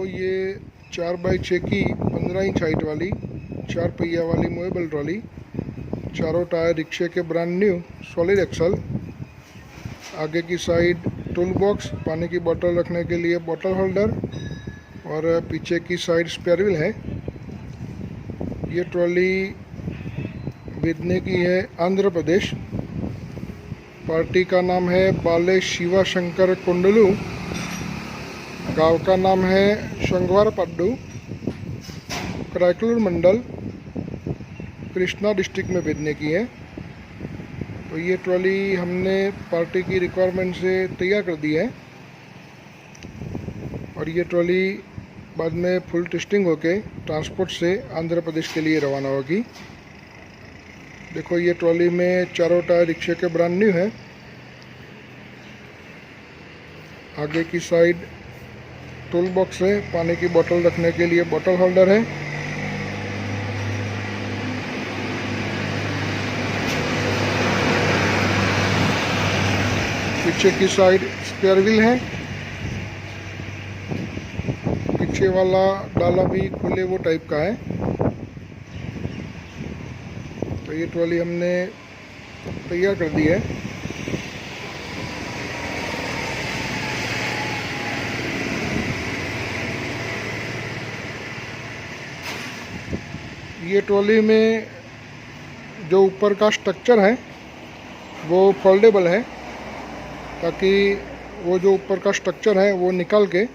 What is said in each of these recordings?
देखो ये 4x6 की 15 इंच हाइट वाली 4 पहिया वाली मूवेबल ट्रॉली, चारों टायर रिक्शे के ब्रांड न्यू, सॉलिड एक्सल। आगे की साइड टूल बॉक्स, पानी की बोतल रखने के लिए बोतल होल्डर, और पीछे की साइड स्पेयर व्हील है। ये ट्रॉली बिदने की है आंध्र प्रदेश। पार्टी का नाम है बाले शिवा शंकर कुंडलू, गांव का नाम है शंगवार पड्डू, करायकलूर मंडल, कृष्णा डिस्ट्रिक्ट में बिदने की है। तो ये ट्रॉली हमने पार्टी की रिक्वायरमेंट से तैयार कर दी है और ये ट्रॉली बाद में फुल टेस्टिंग होके ट्रांसपोर्ट से आंध्र प्रदेश के लिए रवाना होगी। देखो ये ट्रॉली में चारों टायर रिक्शे के ब्रांड न्यू है। आगे की साइड टूल बॉक्स है, पानी की बोतल रखने के लिए बोतल होल्डर है। पीछे की साइड स्पेयर व्हील है। पीछे वाला डाला भी खुले वो टाइप का है। तो ये ट्रॉली हमने तैयार कर दी है। ये ट्रॉली में जो ऊपर का स्ट्रक्चर है वो फोल्डेबल है, ताकि वो जो ऊपर का स्ट्रक्चर है वो निकाल के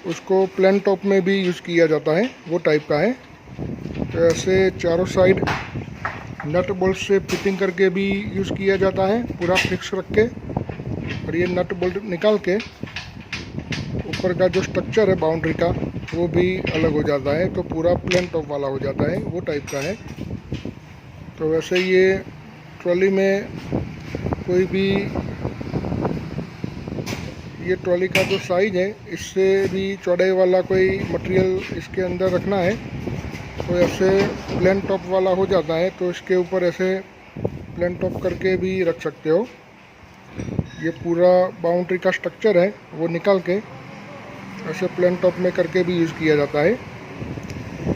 उसको प्लेन टॉप में भी यूज़ किया जाता है, वो टाइप का है। तो ऐसे चारों साइड नट बोल्ट से फिटिंग करके भी यूज़ किया जाता है, पूरा फिक्स रख के। और ये नट बोल्ट निकाल के ऊपर का जो स्ट्रक्चर है बाउंड्री का वो भी अलग हो जाता है, तो पूरा प्लेन टॉप वाला हो जाता है, वो टाइप का है। तो वैसे ये ट्रॉली में कोई भी, ये ट्रॉली का जो साइज़ है इससे भी चौड़ाई वाला कोई मटेरियल इसके अंदर रखना है तो ऐसे प्लेन टॉप वाला हो जाता है, तो इसके ऊपर ऐसे प्लेन टॉप करके भी रख सकते हो। ये पूरा बाउंड्री का स्ट्रक्चर है वो निकाल के ऐसे प्लेन टॉप में करके भी यूज़ किया जाता है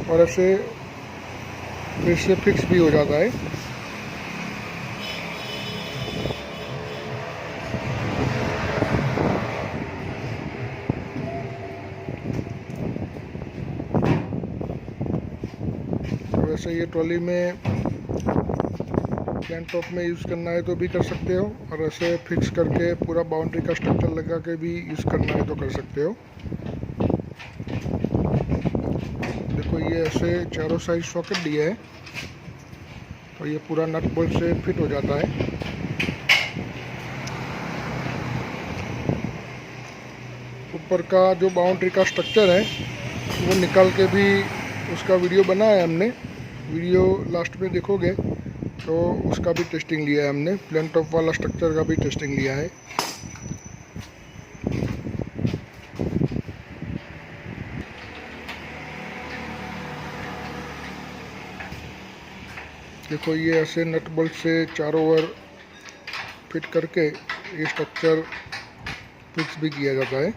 और ऐसे फिर से फिक्स भी हो जाता है। तो वैसे ये ट्रॉली में प्लेन टॉप में यूज़ करना है तो भी कर सकते हो, और ऐसे फिक्स करके पूरा बाउंड्री का स्ट्रक्चर लगा के भी यूज़ करना है तो कर सकते हो। देखो ये ऐसे चारों साइड सॉकेट दिए है तो ये पूरा नट बोल्ट से फिट हो जाता है। ऊपर का जो बाउंड्री का स्ट्रक्चर है वो निकाल के भी उसका वीडियो बनाया है हमने, वीडियो लास्ट में देखोगे तो उसका भी टेस्टिंग लिया है हमने, प्लेन टॉप वाला स्ट्रक्चर का भी टेस्टिंग लिया है। देखो ये ऐसे नट बोल्ट से चारों ओर फिट करके ये स्ट्रक्चर फिक्स भी किया जाता है।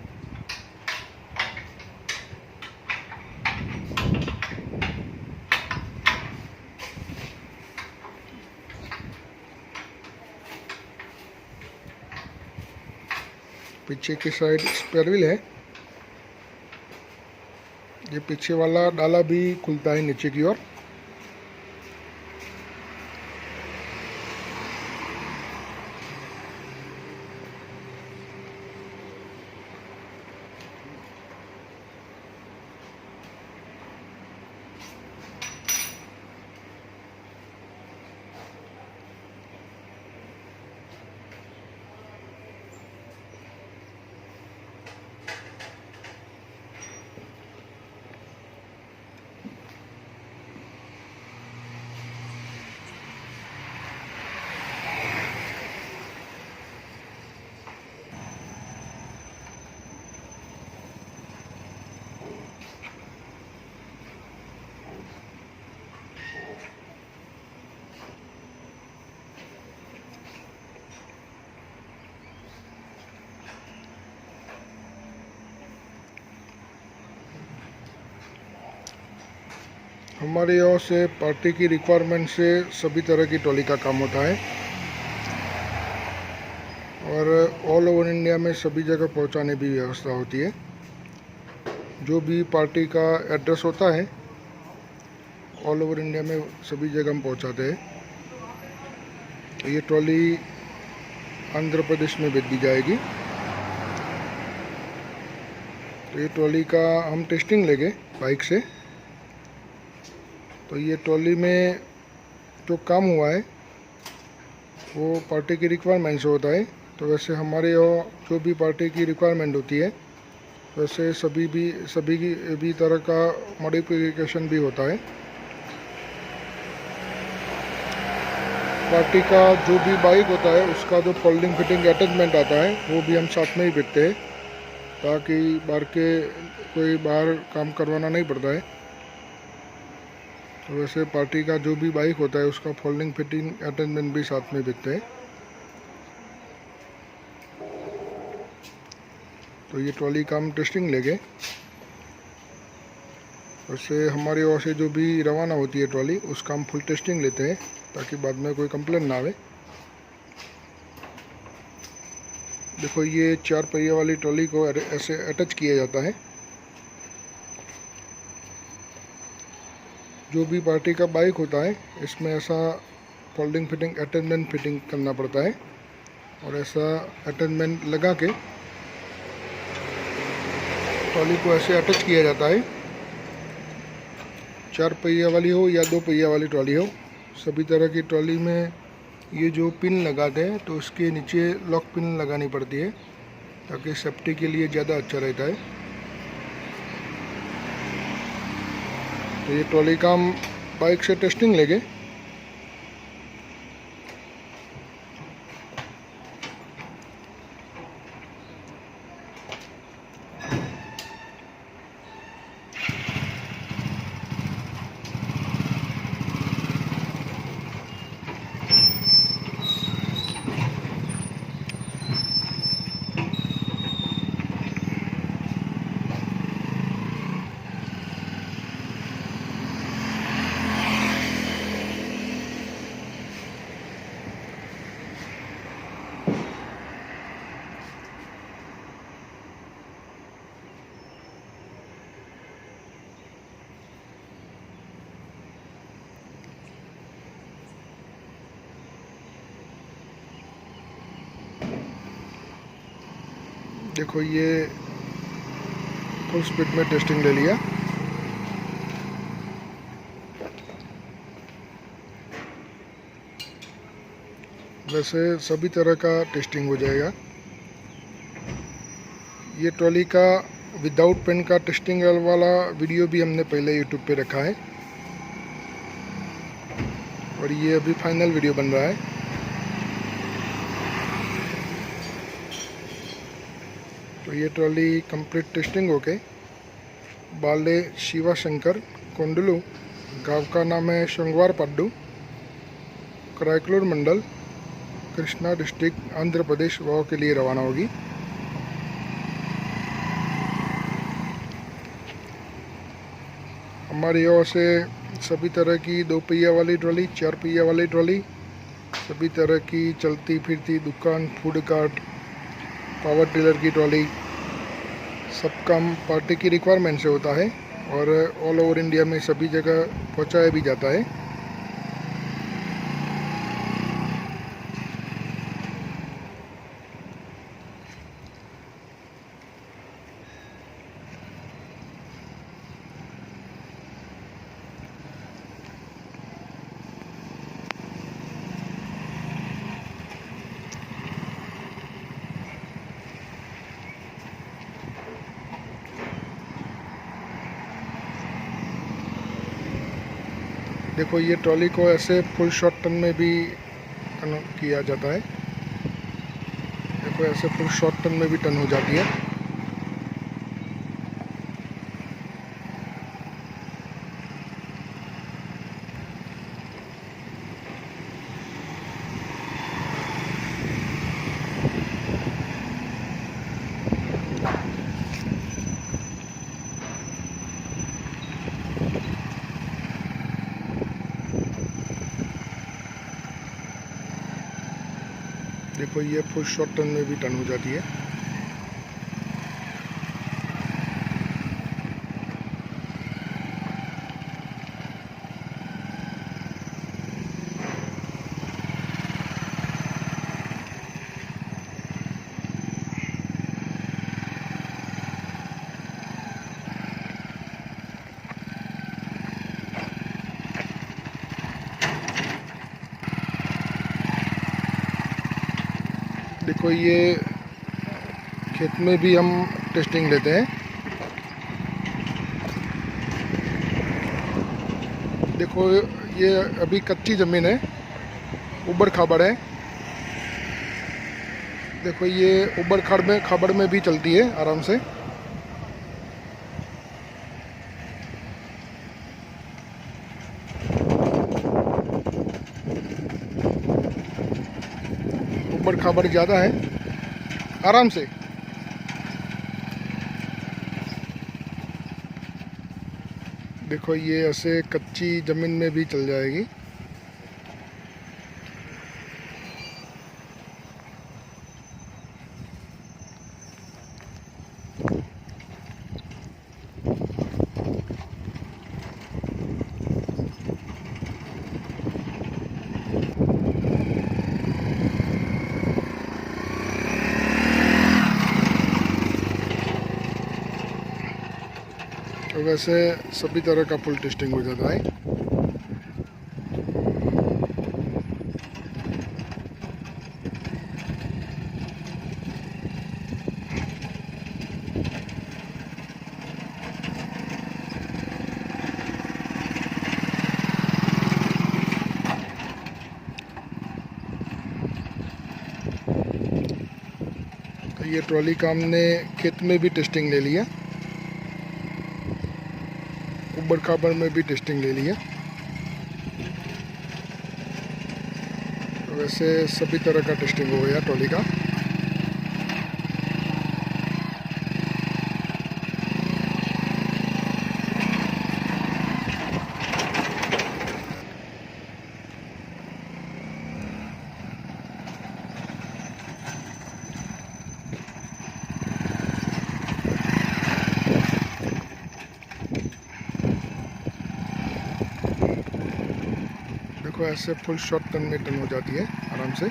पीछे की साइड स्पेयर व्हील है। ये पीछे वाला डाला भी खुलता है नीचे की ओर। हमारे यहाँ से पार्टी की रिक्वायरमेंट से सभी तरह की ट्रॉली का काम होता है और ऑल ओवर इंडिया में सभी जगह पहुंचाने की व्यवस्था होती है। जो भी पार्टी का एड्रेस होता है ऑल ओवर इंडिया में सभी जगह हम पहुंचाते हैं। तो ये ट्रॉली आंध्र प्रदेश में भेज दी जाएगी। तो ये ट्रॉली का हम टेस्टिंग लेंगे बाइक से। तो ये ट्रॉली में जो काम हुआ है वो पार्टी की रिक्वायरमेंट से होता है। तो वैसे हमारे यहाँ जो भी पार्टी की रिक्वायरमेंट होती है वैसे सभी की भी तरह का मॉडिफिकेशन भी होता है। पार्टी का जो भी बाइक होता है उसका जो फोल्डिंग फिटिंग अटैचमेंट आता है वो भी हम साथ में ही बेचते हैं, ताकि कोई बाहर काम करवाना नहीं पड़ता है। तो वैसे पार्टी का जो भी बाइक होता है उसका फोल्डिंग फिटिंग अटैचमेंट भी साथ में बेचते हैं। तो ये ट्रॉली का हम टेस्टिंग लेंगे। वैसे हमारे वहाँ से जो भी रवाना होती है ट्रॉली उसका हम फुल टेस्टिंग लेते हैं, ताकि बाद में कोई कंप्लेन ना आवे। देखो ये 4 पहिया वाली ट्रॉली को ऐसे अटैच किया जाता है। जो भी पार्टी का बाइक होता है इसमें ऐसा फोल्डिंग फिटिंग अटैचमेंट फिटिंग करना पड़ता है और ऐसा अटैचमेंट लगा के ट्रॉली को ऐसे अटैच किया जाता है। 4 पहिया वाली हो या 2 पहिया वाली ट्रॉली हो, सभी तरह की ट्रॉली में ये जो पिन लगाते हैं तो उसके नीचे लॉक पिन लगानी पड़ती है, ताकि सेफ्टी के लिए ज़्यादा अच्छा रहता है। तो ये ट्रॉली का हम बाइक से टेस्टिंग लेंगे। देखो ये फुल स्पीड में टेस्टिंग ले लिया। वैसे सभी तरह का टेस्टिंग हो जाएगा। ये ट्रॉली का विदाउट पेन का टेस्टिंग वाला वीडियो भी हमने पहले यूट्यूब पे रखा है और ये अभी फाइनल वीडियो बन रहा है। तो ये ट्रॉली कंप्लीट टेस्टिंग होके बाले शिवा शंकर कोंडलू, गांव का नाम है शंगवार पड्डू, करायकलूर मंडल, कृष्णा डिस्ट्रिक्ट, आंध्र प्रदेश वहाँ के लिए रवाना होगी। हमारे यहाँ से सभी तरह की 2 पहिया वाली ट्रॉली, 4 पहिया वाली ट्रॉली, सभी तरह की चलती फिरती दुकान, फूड कार्ट, पावर टिलर की ट्रॉली, सब काम पार्टी की रिक्वायरमेंट से होता है और ऑल ओवर इंडिया में सभी जगह पहुंचाया भी जाता है। देखो ये ट्रॉली को ऐसे फुल शॉर्ट टन में भी किया जाता है। देखो ऐसे फुल शॉर्ट टन में भी टन हो जाती है। देखो ये फुल शॉर्ट टर्न में भी टर्न हो जाती है। देखो ये खेत में भी हम टेस्टिंग लेते हैं। देखो ये अभी कच्ची ज़मीन है, उबड़ खाबड़ है। देखो ये उबड़ खाबड़ में भी चलती है आराम से। उबड़ खाबड़ ज़्यादा है, आराम से। देखो ये ऐसे कच्ची ज़मीन में भी चल जाएगी। तो वैसे सभी तरह का फुल टेस्टिंग हो जाता है। तो ये ट्रॉली का हमने खेत में भी टेस्टिंग ले लिया, उबड़ खाबड़ में भी टेस्टिंग ले लिया। तो वैसे सभी तरह का टेस्टिंग हो गया ट्रॉली का। देखो ऐसे फुल शॉर्ट टर्न में टर्न हो जाती है आराम से।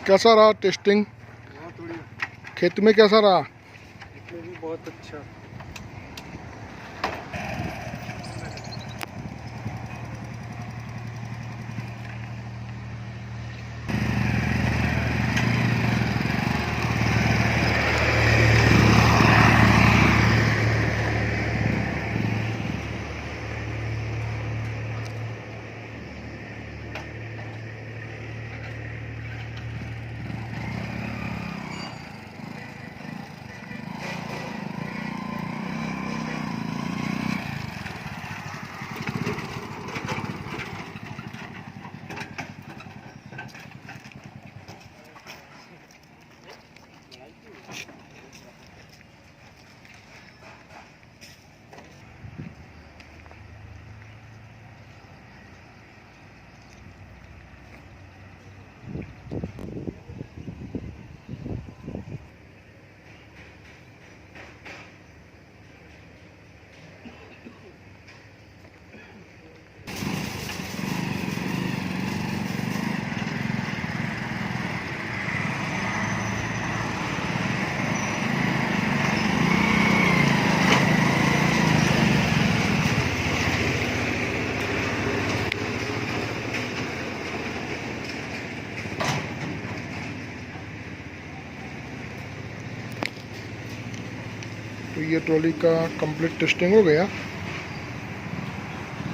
कैसा रहा टेस्टिंग? बहुत बढ़िया। खेत में कैसा रहा? इसमें भी बहुत अच्छा। तो ये ट्रॉली का कंप्लीट टेस्टिंग हो गया।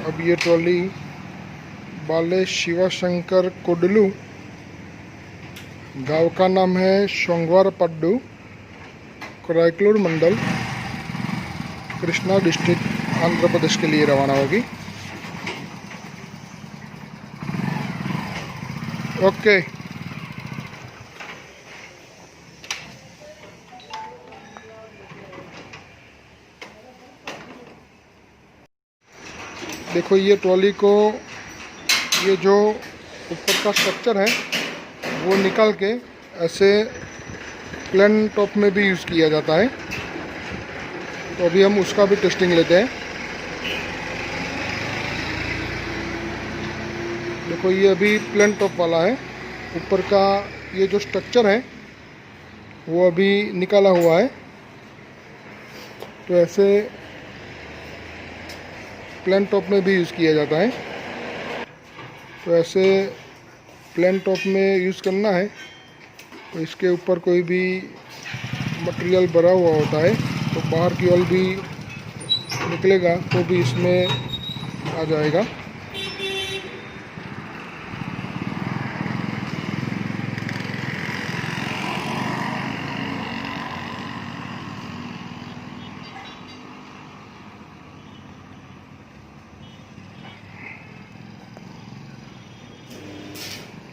अब ये ट्रॉली बाले शिवाशंकर कोडलू, गांव का नाम है शोंगवार पड्डू, कराईकलूर मंडल, कृष्णा डिस्ट्रिक्ट, आंध्र प्रदेश के लिए रवाना होगी। ओके। देखो ये ट्रॉली को, ये जो ऊपर का स्ट्रक्चर है वो निकाल के ऐसे प्लेन टॉप में भी यूज़ किया जाता है। तो अभी हम उसका भी टेस्टिंग लेते हैं। देखो ये अभी प्लेन टॉप वाला है, ऊपर का ये जो स्ट्रक्चर है वो अभी निकाला हुआ है। तो ऐसे प्लेन टॉप में भी यूज़ किया जाता है। तो ऐसे प्लेन टॉप में यूज़ करना है तो इसके ऊपर कोई भी मटेरियल भरा हुआ होता है तो बाहर की ओर भी निकलेगा तो भी इसमें आ जाएगा।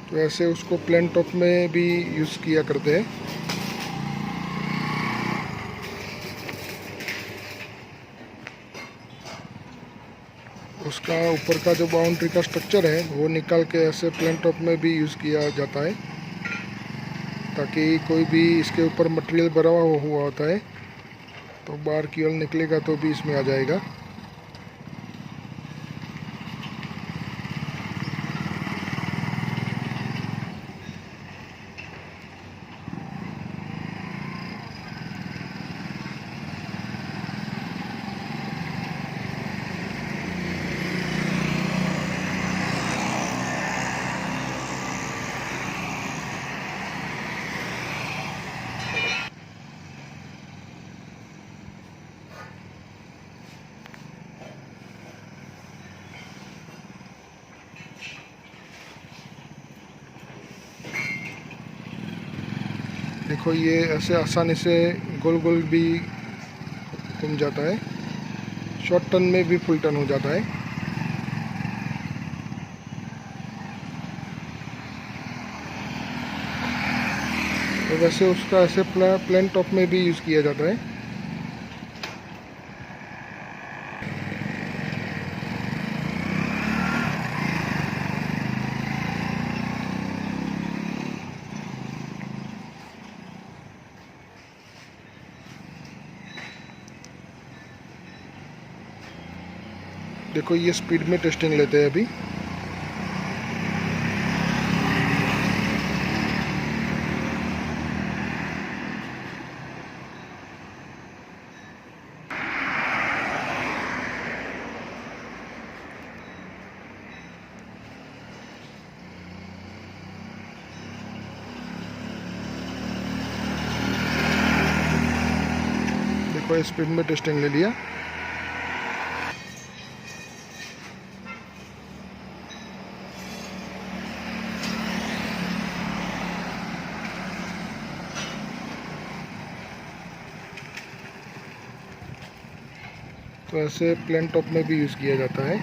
तो ऐसे उसको प्लेन टॉप में भी यूज़ किया करते हैं। उसका ऊपर का जो बाउंड्री का स्ट्रक्चर है वो निकाल के ऐसे प्लेन टॉप में भी यूज़ किया जाता है, ताकि कोई भी इसके ऊपर मटेरियल भरा हुआ होता है तो बाहर की ओर निकलेगा तो भी इसमें आ जाएगा। देखो ये ऐसे आसानी से गोल गोल भी घूम जाता है, शॉर्ट टर्न में भी फुल टर्न हो जाता है। तो वैसे उसका ऐसे प्लेन टॉप में भी यूज़ किया जाता है। देखो ये स्पीड में टेस्टिंग लेते हैं अभी। देखो स्पीड में टेस्टिंग ले लिया। तो ऐसे प्लेन टॉप में भी यूज़ किया जाता है।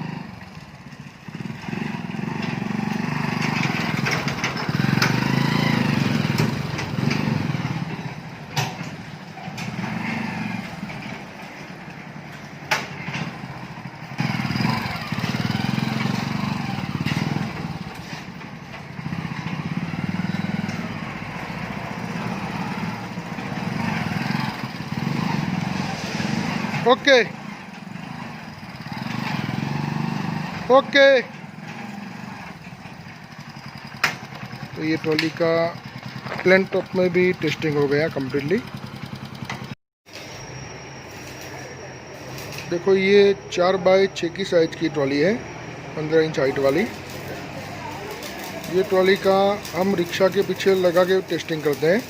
Okay okay. तो ये ट्रॉली का प्लेन टॉप में भी टेस्टिंग हो गया कम्प्लीटली। देखो ये 4 बाई 6 की साइज़ की ट्रॉली है, 15 इंच हाइट वाली। ये ट्रॉली का हम रिक्शा के पीछे लगा के टेस्टिंग करते हैं।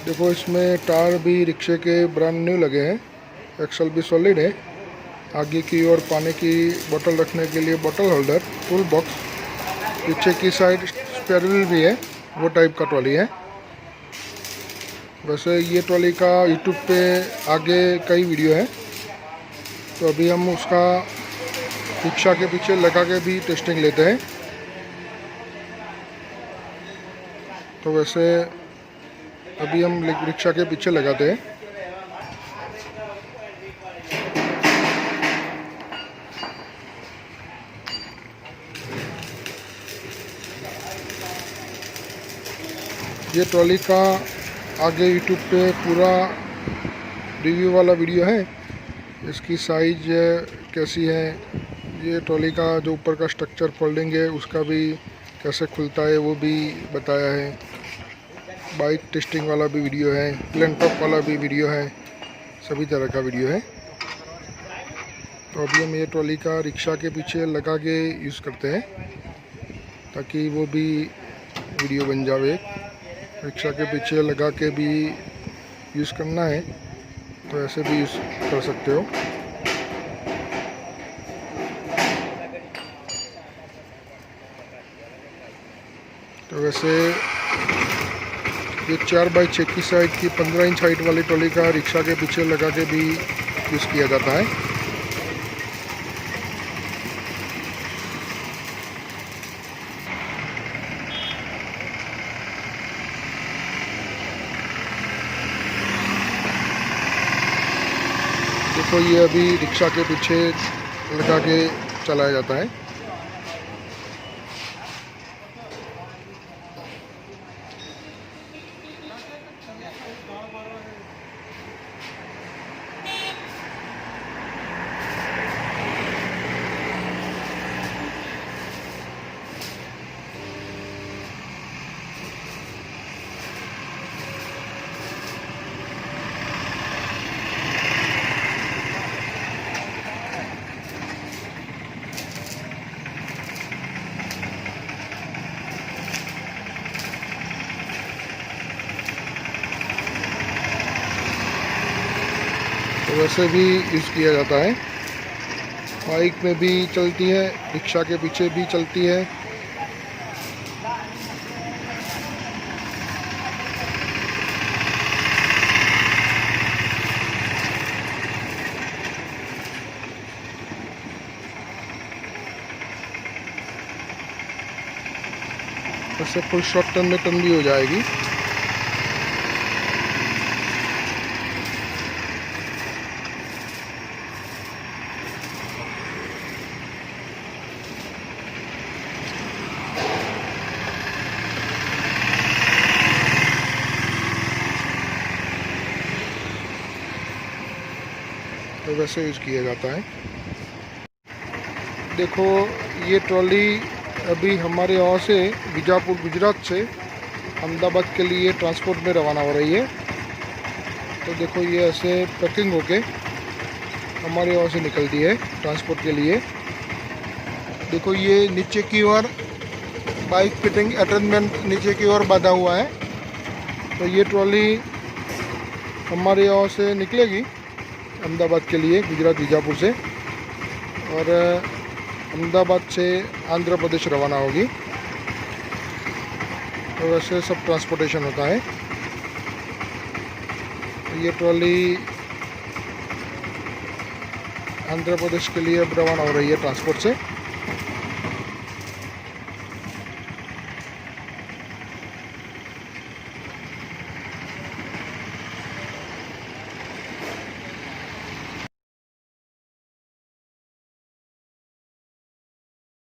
देखो इसमें टायर भी रिक्शे के ब्रांड न्यू लगे हैं, एक्सल भी सॉलिड है। आगे की ओर पानी की बोतल रखने के लिए बोतल होल्डर, टूल बॉक्स, पीछे की साइड स्पेयर व्हील भी है, वो टाइप का ट्रॉली है। वैसे ये ट्रॉली का यूट्यूब पे आगे कई वीडियो है, तो अभी हम उसका रिक्शा के पीछे लगा के भी टेस्टिंग लेते हैं। तो वैसे अभी हम रिक्शा के पीछे लगाते हैं। ये ट्रॉली का आगे यूट्यूब पे पूरा रिव्यू वाला वीडियो है। इसकी साइज कैसी है, ये ट्रॉली का जो ऊपर का स्ट्रक्चर फोल्डिंग है उसका भी कैसे खुलता है वो भी बताया है। बाइक टेस्टिंग वाला भी वीडियो है, प्लेन टॉप वाला भी वीडियो है, सभी तरह का वीडियो है। तो अभी हम ये ट्रॉली का रिक्शा के पीछे लगा के यूज़ करते हैं ताकि वो भी वीडियो बन जावे। रिक्शा के पीछे लगा के भी यूज़ करना है तो ऐसे भी यूज़ कर सकते हो। तो वैसे ये 4x6 की साइड की 15 इंच हाइट वाली ट्रॉली का रिक्शा के पीछे लगा के भी यूज़ किया जाता है। देखो ये अभी रिक्शा के पीछे लगा के चलाया जाता है। तो वैसे भी यूज़ किया जाता है, बाइक में भी चलती है, रिक्शा के पीछे भी चलती है। वैसे फुल शॉर्ट टर्न में टर्न भी हो जाएगी। तो वैसे यूज़ किया जाता है। देखो ये ट्रॉली अभी हमारे यहाँ से बीजापुर गुजरात से अहमदाबाद के लिए ट्रांसपोर्ट में रवाना हो रही है। तो देखो ये ऐसे पैकिंग होके हमारे यहाँ से निकलती है ट्रांसपोर्ट के लिए। देखो ये नीचे की ओर बाइक फिटिंग अटैचमेंट नीचे की ओर बांधा हुआ है। तो ये ट्रॉली हमारे यहाँ से निकलेगी अहमदाबाद के लिए गुजरात बीजापुर से, और अहमदाबाद से आंध्र प्रदेश रवाना होगी। तो वैसे सब ट्रांसपोर्टेशन होता है। ये ट्रॉली आंध्र प्रदेश के लिए अब रवाना हो रही है ट्रांसपोर्ट से।